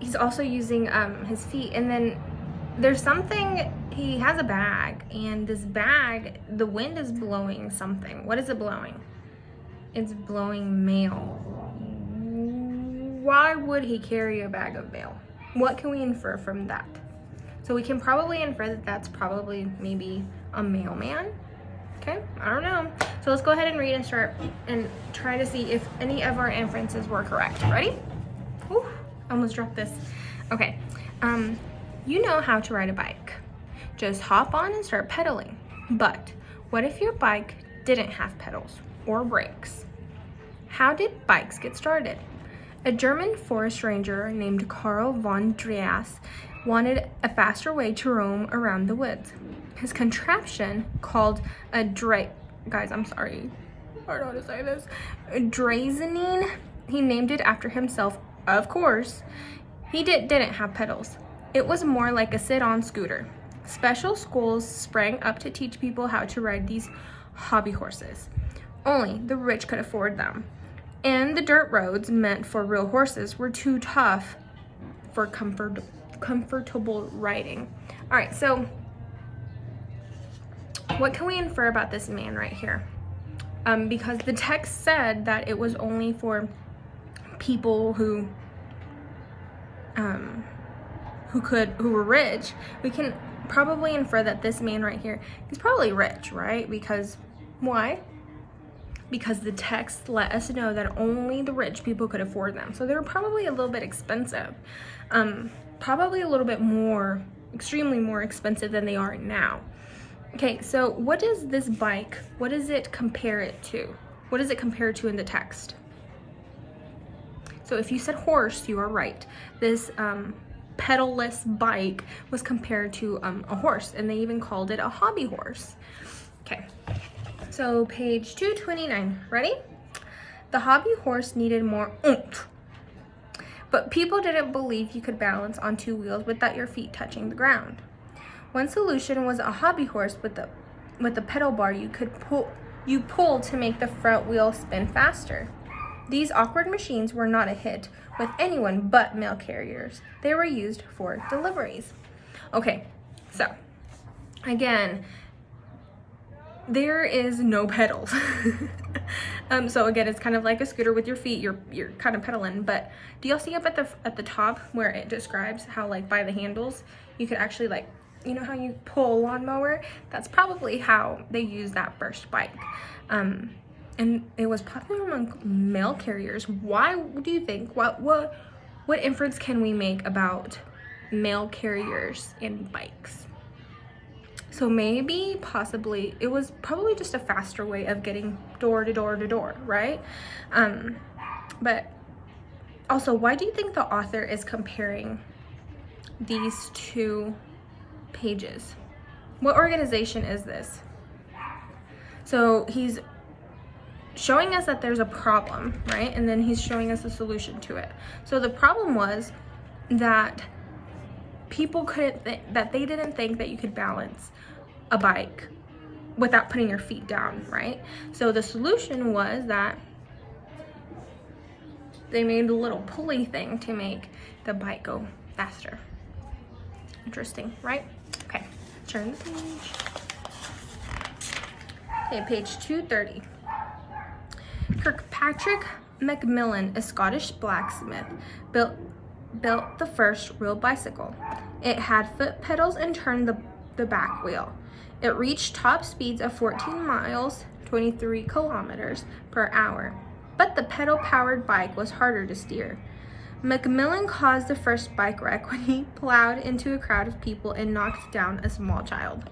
he's also using his feet. And then there's something, he has a bag, and this bag, the wind is blowing something. What is it blowing? It's blowing mail. Why would he carry a bag of mail? What can we infer from that? So we can probably infer that that's probably maybe a mailman. Okay, I don't know. So let's go ahead and read and start and try to see if any of our inferences were correct. Ready? Whew, almost dropped this. Okay, you know how to ride a bike. Just hop on and start pedaling. But what if your bike didn't have pedals or brakes? How did bikes get started? A German forest ranger named Karl von Drais wanted a faster way to roam around the woods. His contraption, called a guys, I'm sorry, I don't know how to say this, Draisinin, he named it after himself, of course. He didn't have pedals. It was more like a sit-on scooter. Special schools sprang up to teach people how to ride these hobby horses. Only the rich could afford them. And the dirt roads meant for real horses were too tough for comfortable riding. All right, so what can we infer about this man right here? Because the text said that it was only for people who were rich. We can probably infer that this man right here, he's probably rich, right? Because why? Because the text let us know that only the rich people could afford them. So they were probably a little bit expensive. Probably a little bit more, extremely more expensive than they are now. Okay, so what is this bike, what does it compare it to? What does it compare to in the text? So if you said horse, you are right. This pedal-less bike was compared to a horse, and they even called it a hobby horse. Okay, so page 229, ready? The hobby horse needed more oomph. But people didn't believe you could balance on two wheels without your feet touching the ground. One solution was a hobby horse with a pedal bar you pull to make the front wheel spin faster. These awkward machines were not a hit with anyone but mail carriers. They were used for deliveries. Okay, so again, there is no pedals. So again, it's kind of like a scooter with your feet. You're kind of pedaling. But do y'all see up at the top where it describes how, like, by the handles you could actually, like, you know how you pull a lawnmower? That's probably how they used that first bike. And it was popular among mail carriers. Why do you think? What inference can we make about mail carriers and bikes? So maybe, possibly, it was probably just a faster way of getting door to door to door, right? But also, why do you think the author is comparing these two pages? What organization is this? So he's showing us that there's a problem, right? And then he's showing us a solution to it. So the problem was that people that they didn't think that you could balance a bike without putting your feet down, right? So the solution was that they made a little pulley thing to make the bike go faster. Interesting, right? Okay, turn the page. Okay, page 230. Kirkpatrick Macmillan, a Scottish blacksmith, built the first real bicycle. It had foot pedals and turned the back wheel. It reached top speeds of 14 miles, 23 kilometers per hour. But the pedal-powered bike was harder to steer. Macmillan caused the first bike wreck when he plowed into a crowd of people and knocked down a small child.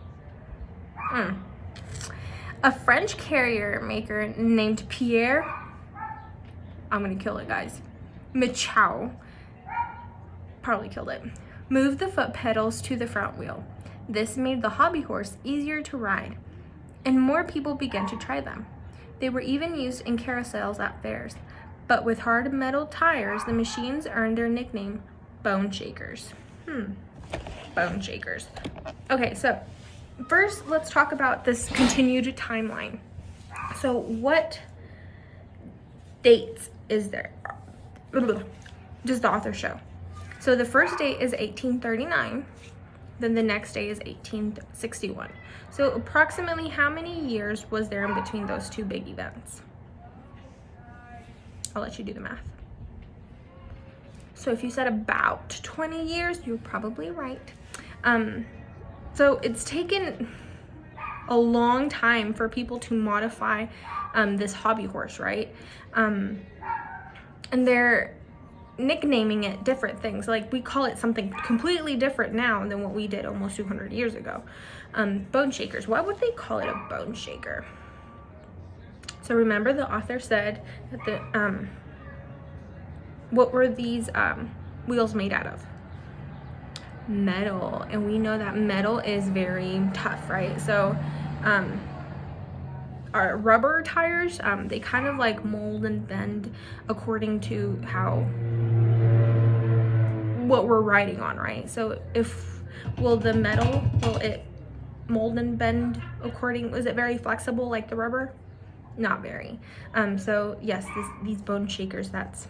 A French carrier maker named Pierre, I'm gonna kill it, guys, Michau, probably killed it, moved the foot pedals to the front wheel. This made the hobby horse easier to ride, and more people began to try them. They were even used in carousels at fairs, but with hard metal tires, the machines earned their nickname, bone shakers. Bone shakers. Okay, so first let's talk about this continued timeline. So what dates is there? Does the author show? So the first date is 1839. Then the next day is 1861. So approximately how many years was there in between those two big events? I'll let you do the math. So if you said about 20 years, you're probably right. So it's taken a long time for people to modify this hobby horse, right? And they're nicknaming it different things. Like, we call it something completely different now than what we did almost 200 years ago. Bone shakers. Why would they call it a bone shaker? So remember, the author said that the what were these wheels made out of? Metal. And we know that metal is very tough, right? So our rubber tires, they kind of like mold and bend according to what we're riding on, right? So will the metal, will it mold and bend according, is it very flexible like the rubber? Not very. So yes, these bone shakers, that's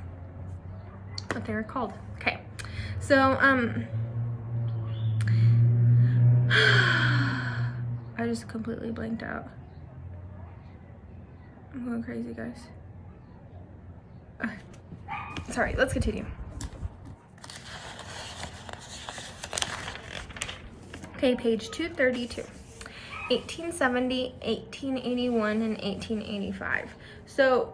what they're called. Okay, so I just completely blanked out. I'm going crazy, guys. Sorry, let's continue. Okay, page 232. 1870, 1881, and 1885. So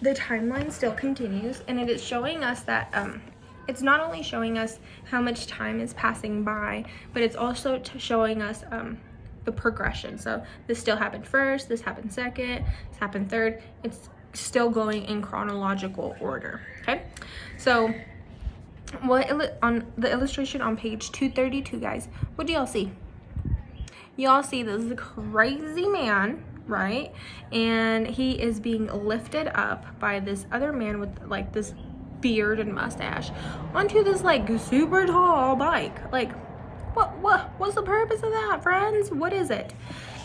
the timeline still continues, and it is showing us that it's not only showing us how much time is passing by, but it's also showing us the progression. So this still happened first, this happened second, this happened third. It's still going in chronological order. Okay, so on the illustration on page 232, guys, what do y'all see? Y'all see this crazy man, right? And he is being lifted up by this other man with like this beard and mustache onto this like super tall bike. Like, what's the purpose of that, friends? What is it?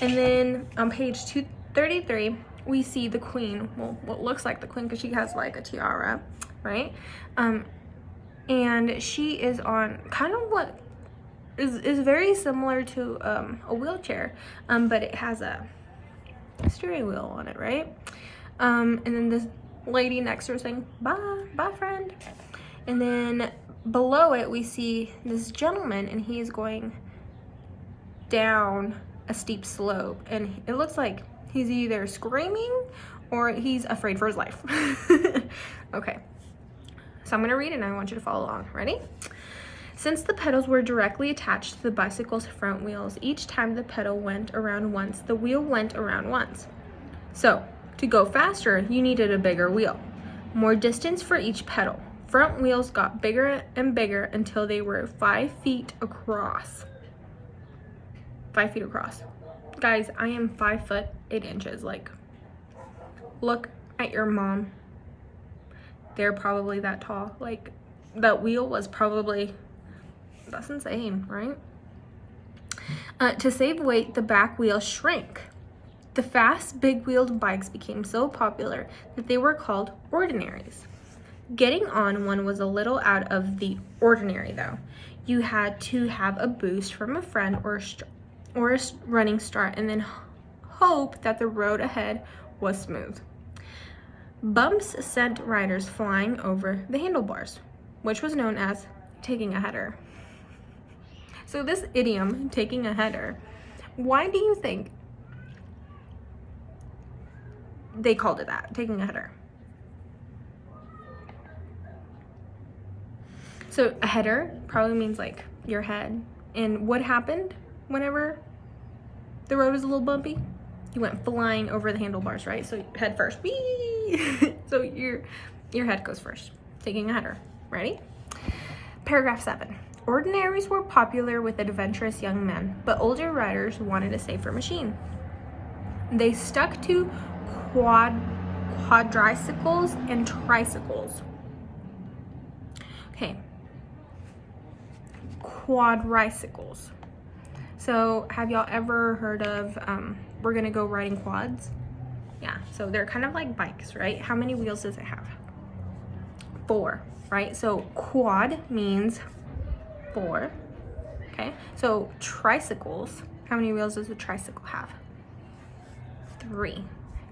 And then on page 233, we see the queen. Well, what looks like the queen, because she has like a tiara, right? And she is on kind of what is very similar to a wheelchair, but it has a steering wheel on it, right? And then this lady next to her saying, bye friend. And then below it, we see this gentleman, and he is going down a steep slope, and it looks like he's either screaming or he's afraid for his life. Okay, so I'm gonna read it and I want you to follow along. Ready? Since the pedals were directly attached to the bicycle's front wheels, each time the pedal went around once, the wheel went around once. So, to go faster, you needed a bigger wheel. More distance for each pedal. Front wheels got bigger and bigger until they were 5 feet across. 5 feet across. Guys, I am 5 foot 8 inches. Like, look at your mom. They're probably that tall. Like, that wheel was probably... That's insane, right? To save weight, the back wheel shrank. The fast, big-wheeled bikes became so popular that they were called ordinaries. Getting on one was a little out of the ordinary, though. You had to have a boost from a friend or a running start, and then hope that the road ahead was smooth. Bumps sent riders flying over the handlebars, which was known as taking a header. So this idiom, taking a header, why do you think they called it that, taking a header? So a header probably means like your head. And what happened whenever the road was a little bumpy? You went flying over the handlebars, right? So head first. Whee! So your head goes first, taking a header. Ready? Paragraph 7. Ordinaries were popular with adventurous young men, but older riders wanted a safer machine. They stuck to quadricycles and tricycles. Okay. Quadricycles. So have y'all ever heard of we're gonna go riding quads? Yeah, so they're kind of like bikes, right? How many wheels does it have? 4, right? So quad means 4. Okay, so tricycles, how many wheels does a tricycle have? 3.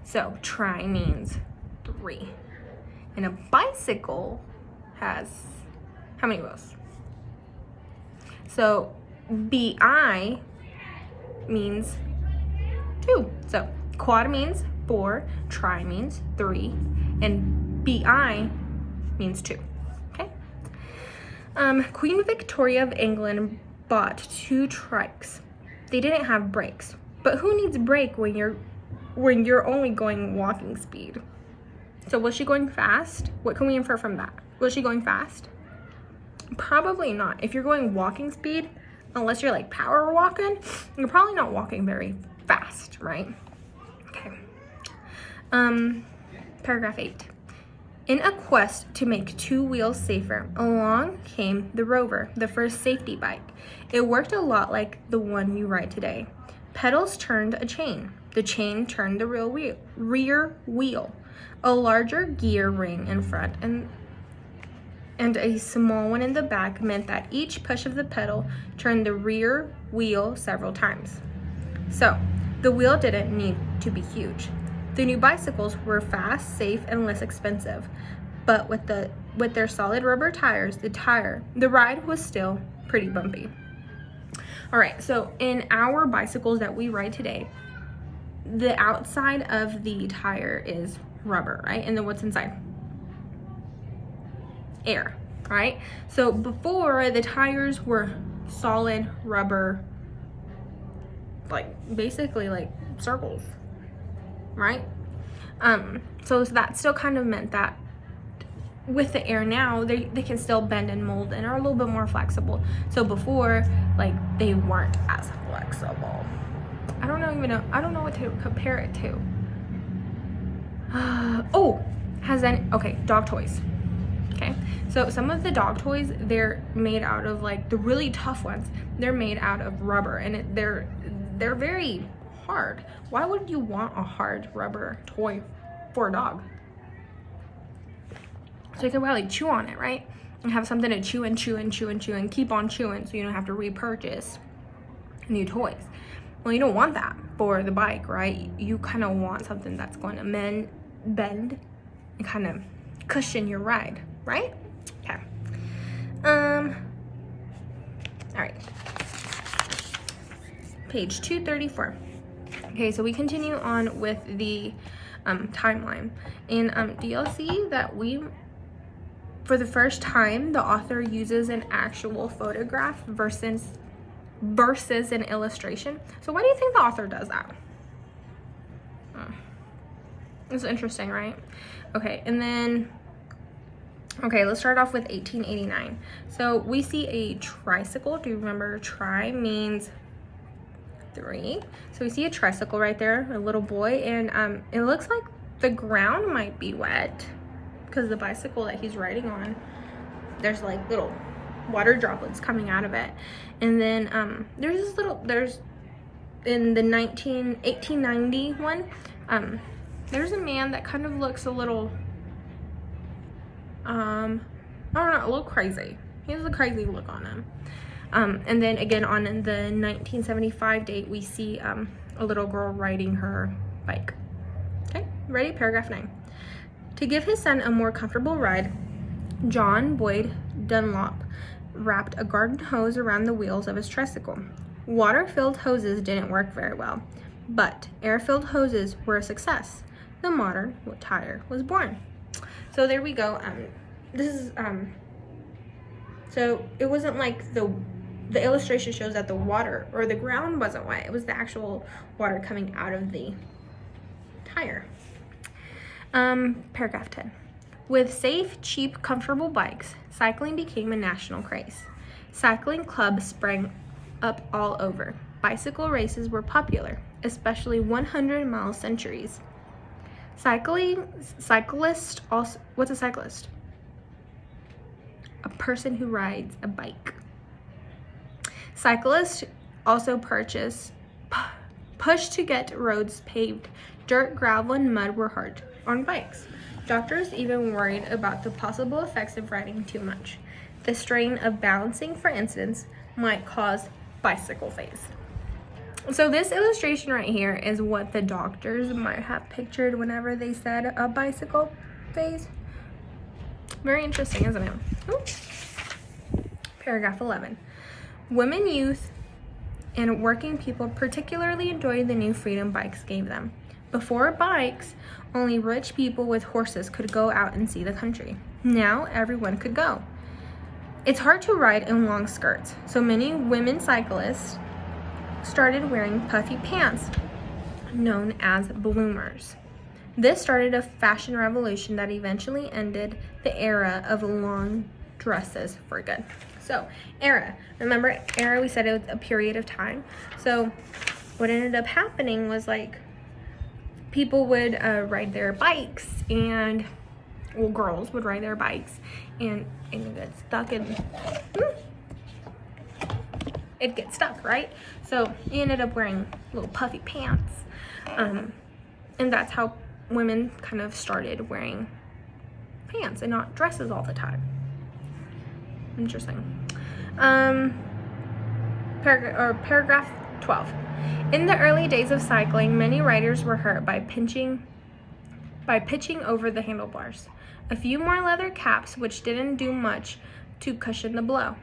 So tri means 3. And a bicycle has how many wheels? So bi means 2. So quad means 4, tri means 3, and bi means 2. Okay. Queen Victoria of England bought 2 trikes. They didn't have brakes, but who needs brake when you're only going walking speed? So was she going fast? What can we infer from that? Was she going fast? Probably not. If you're going walking speed, unless you're like power walking, you're probably not walking very fast, right? Okay. Paragraph 8. In a quest to make 2 wheels safer, along came the Rover, the first safety bike. It worked a lot like the one you ride today. Pedals turned a chain. The chain turned the rear wheel. A larger gear ring in front and a small one in the back meant that each push of the pedal turned the rear wheel several times. So, the wheel didn't need to be huge. The new bicycles were fast, safe, and less expensive, but with their solid rubber tires, the ride was still pretty bumpy. All right, so in our bicycles that we ride today, the outside of the tire is rubber, right? And then what's inside? Air, right? So before, the tires were solid rubber, like basically like circles, right? So that still kind of meant that with the air now, they can still bend and mold and are a little bit more flexible. So before, like, they weren't as flexible. I don't know what to compare it to. Dog toys. Okay, so some of the dog toys, they're made out of, like, the really tough ones, they're made out of rubber, and they're very hard. Why would you want a hard rubber toy for a dog? So you can probably chew on it, right? And have something to chew and chew and chew and chew and keep on chewing so you don't have to repurchase new toys. Well, you don't want that for the bike, right? You kind of want something that's going to bend and kind of cushion your ride, right? Okay. All right. Page 234. Okay, so we continue on with the timeline. And do y'all see that for the first time, the author uses an actual photograph versus an illustration? So why do you think the author does that? It's interesting, right? Okay, and then, let's start off with 1889. So we see a tricycle. Do you remember tri means 3? So we see a tricycle right there, a little boy, and it looks like the ground might be wet because the bicycle that he's riding on, there's like little water droplets coming out of it. And then there's in the 1890 one, there's a man that kind of looks a little, I don't know, a little crazy. He has a crazy look on him. And then again on the 1975 date, we see a little girl riding her bike. Okay, ready? Paragraph 9. To give his son a more comfortable ride, John Boyd Dunlop wrapped a garden hose around the wheels of his tricycle. Water-filled hoses didn't work very well, but air-filled hoses were a success. The modern tire was born. So there we go. This is so it wasn't like the illustration shows that the water or the ground wasn't wet. It was the actual water coming out of the tire. Paragraph 10. With safe, cheap, comfortable bikes, cycling became a national craze. Cycling clubs sprang up all over. Bicycle races were popular, especially 100-mile centuries. Cyclist also, what's a cyclist? A person who rides a bike. Cyclists also pushed to get roads paved. Dirt, gravel, and mud were hard on bikes. Doctors even worried about the possible effects of riding too much. The strain of balancing, for instance, might cause bicycle phase. So this illustration right here is what the doctors might have pictured whenever they said a bicycle phase. Very interesting, isn't it? Ooh. Paragraph 11. Women, youth, and working people particularly enjoyed the new freedom bikes gave them. Before bikes, only rich people with horses could go out and see the country. Now everyone could go. It's hard to ride in long skirts, so many women cyclists started wearing puffy pants, known as bloomers. This started a fashion revolution that eventually ended the era of long dresses for good. So, era. Remember, era, we said it was a period of time. So, what ended up happening was like people would ride their bikes, and well, girls would ride their bikes, and it gets stuck in. It gets stuck, right? So you ended up wearing little puffy pants, and that's how women kind of started wearing pants and not dresses all the time. Interesting. Paragraph 12. In the early days of cycling, many riders were hurt by pitching over the handlebars. A few more leather caps, which didn't do much to cushion the blow.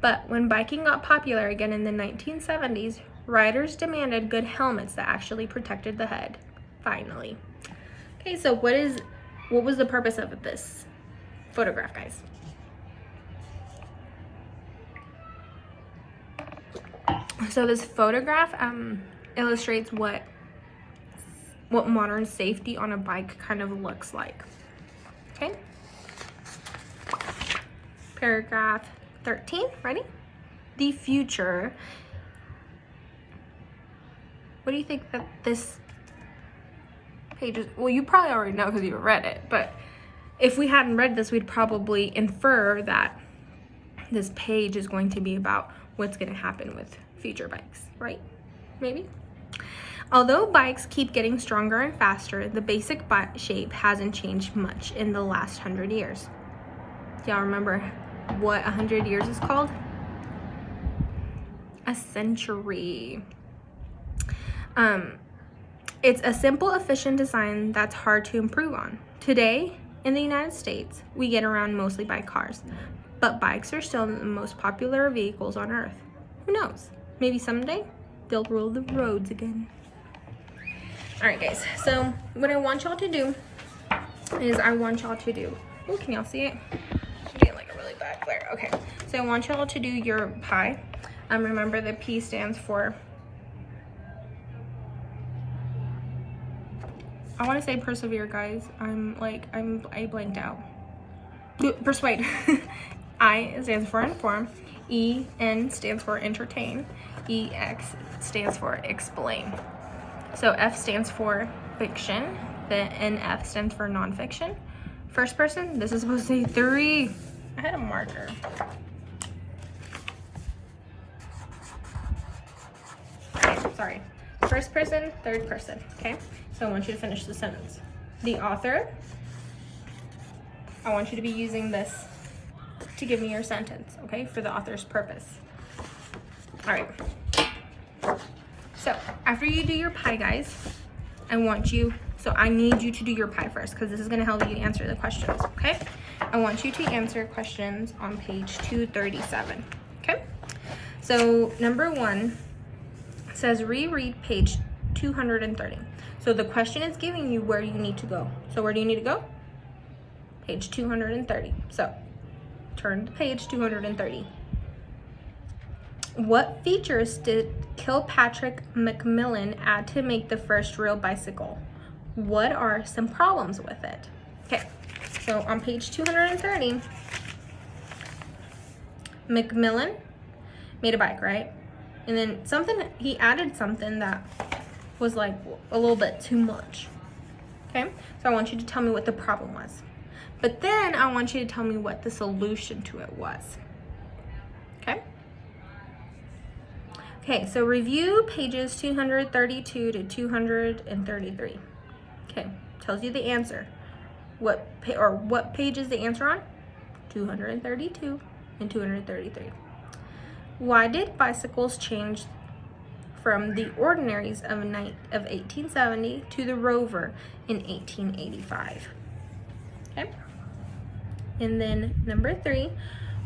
But when biking got popular again in the 1970s, riders demanded good helmets that actually protected the head. Finally. Okay, so what was the purpose of this photograph, guys? So this photograph illustrates what modern safety on a bike kind of looks like. Okay. Paragraph 13, ready? The future. What do you think that this page is? Well, you probably already know because you read it, but if we hadn't read this, we'd probably infer that this page is going to be about what's going to happen with future bikes, right? Maybe? Although bikes keep getting stronger and faster, the basic bike shape hasn't changed much in the last 100 years. Do y'all remember what 100 years is called? A century. It's a simple, efficient design that's hard to improve on. Today, in the United States, we get around mostly by cars, but bikes are still the most popular vehicles on Earth. Who knows? Maybe someday they'll rule the roads again. All right, guys, so what I want y'all to do is oh, can y'all see it? I'm getting like a really bad glare. Okay, so I want y'all to do your pie. Remember the P stands for, I want to say persevere, guys. I blanked out. Persuade. I stands for inform. E-N stands for entertain. E-X stands for explain. So F stands for fiction. The NF stands for nonfiction. First person, this is supposed to say 3. I had a marker. Okay, sorry. First person, third person, okay? So I want you to finish the sentence. The author, I want you to be using this to give me your sentence, okay? For the author's purpose. All right. So after you do your pie, guys, I need you to do your pie first because this is gonna help you answer the questions, okay? I want you to answer questions on page 237, okay? So number 1 says reread page 230. So the question is giving you where you need to go. So where do you need to go? Page 230. So turn to page 230. What features did Kilpatrick Macmillan add to make the first real bicycle? What are some problems with it? Okay, so on page 230, Macmillan made a bike, right? And then he added something that was like a little bit too much. Okay, so I want you to tell me what the problem was. But then I want you to tell me what the solution to it was. Okay? Okay, so review pages 232 to 233. Okay, tells you the answer. What page is the answer on? 232, and 233. Why did bicycles change from the Ordinaries of 1870 to the Rover in 1885? Okay. And then number 3,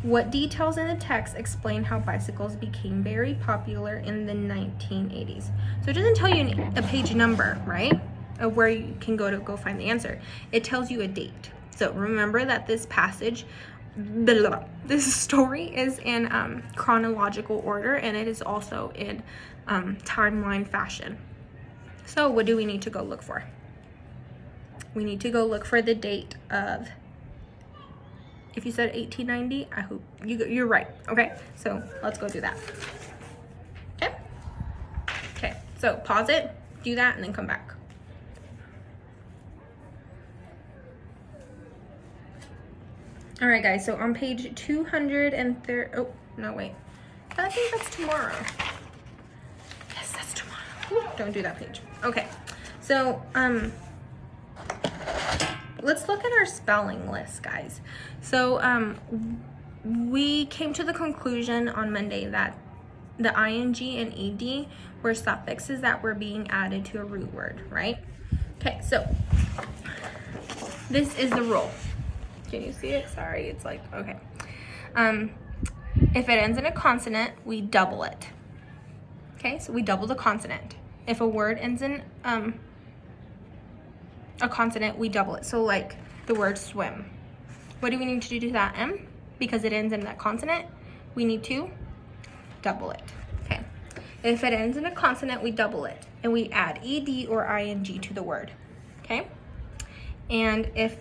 what details in the text explain how bicycles became very popular in the 1980s? So it doesn't tell you a page number, right, of where you can go find the answer. It tells you a date. So remember that this passage, this story is in chronological order, and it is also in timeline fashion. So what do we need to go look for? We need to go look for the date of, if you said 1890, I hope you're right. Okay, so let's go do that. Okay, so pause it, do that, and then come back. All right, guys, so on page 230, oh, no, wait. I think that's tomorrow. Yes, that's tomorrow. Ooh, don't do that page. Okay, so let's look at our spelling list, guys. So we came to the conclusion on Monday that the ing and ed were suffixes that were being added to a root word, right? Okay, so this is the rule. Can you see it? Sorry, it's like, okay. If it ends in a consonant, we double it. Okay, so we double the consonant. If a word ends in a consonant, we double it. So like the word swim. What do we need to do to that M? Because it ends in that consonant, we need to double it. Okay. If it ends in a consonant, we double it. And we add ed or ing to the word. Okay? And if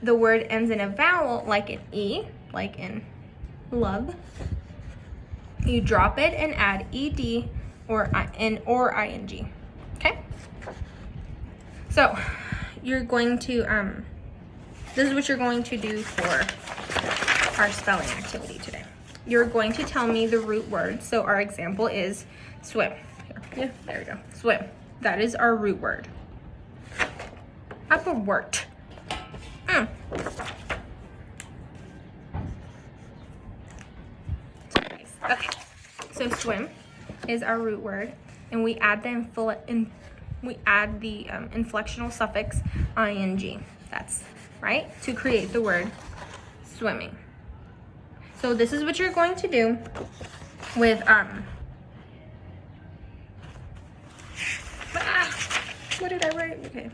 the word ends in a vowel, like an E, like in love, you drop it and add ed or ing. Okay? So you're going to, this is what you're going to do for our spelling activity today. You're going to tell me the root word. So our example is swim. Yeah, there we go. Swim. That is our root word. Upper word. Okay, so swim is our root word, and we add the inflectional suffix ing. That's right, to create the word swimming. So this is what you're going to do with what did I write? Okay.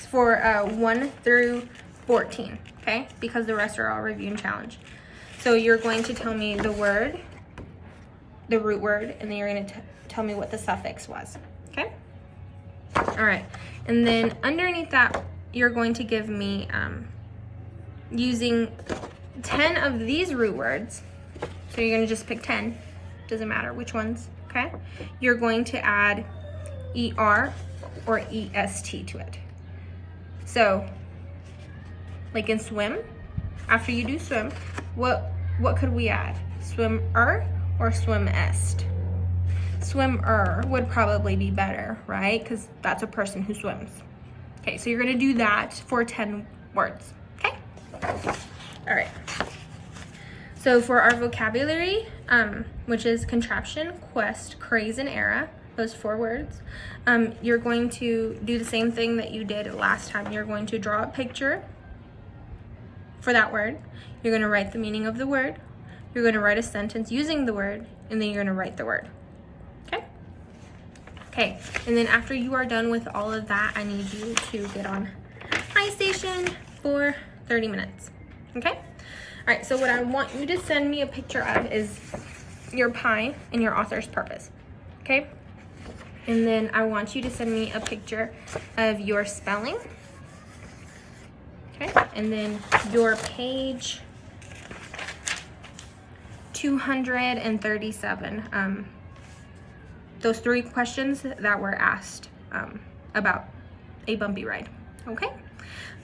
For 1 through 14, okay? Because the rest are all review and challenge. So you're going to tell me the word, the root word, and then you're going to tell me what the suffix was, okay? All right, and then underneath that, you're going to give me, using 10 of these root words, so you're going to just pick 10, doesn't matter which ones, okay? You're going to add ER or EST to it. So, like in swim, after you do swim, what could we add? Swimmer or swimest? Swimmer would probably be better, right? Because that's a person who swims. Okay, so you're gonna do that for 10 words, okay? All right. So for our vocabulary, which is contraption, quest, craze, and era, those 4 words, you're going to do the same thing that you did last time. You're going to draw a picture for that word. You're going to write the meaning of the word. You're going to write a sentence using the word, and then you're going to write the word. Okay? Okay, and then after you are done with all of that, I need you to get on iStation for 30 minutes. Okay? All right, so what I want you to send me a picture of is your pie and your author's purpose. Okay? And then I want you to send me a picture of your spelling. Okay, and then your page 237. Those 3 questions that were asked about a bumpy ride. Okay?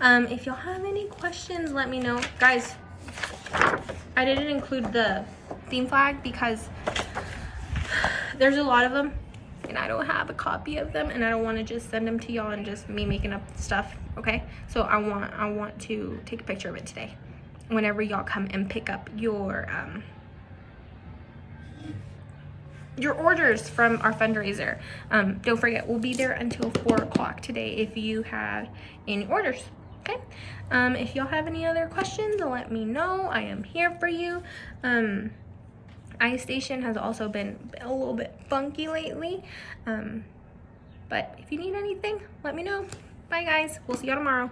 If y'all have any questions, let me know. Guys, I didn't include the theme flag because there's a lot of them, and I don't have a copy of them, and I don't want to just send them to y'all and just me making up stuff okay? So I want to take a picture of it today whenever y'all come and pick up your orders from our fundraiser. Don't forget, we'll be there until 4 o'clock today if you have any orders, okay? If y'all have any other questions, let me know. I am here for you. iStation has also been a little bit funky lately, but if you need anything, let me know. Bye guys, we'll see y'all tomorrow.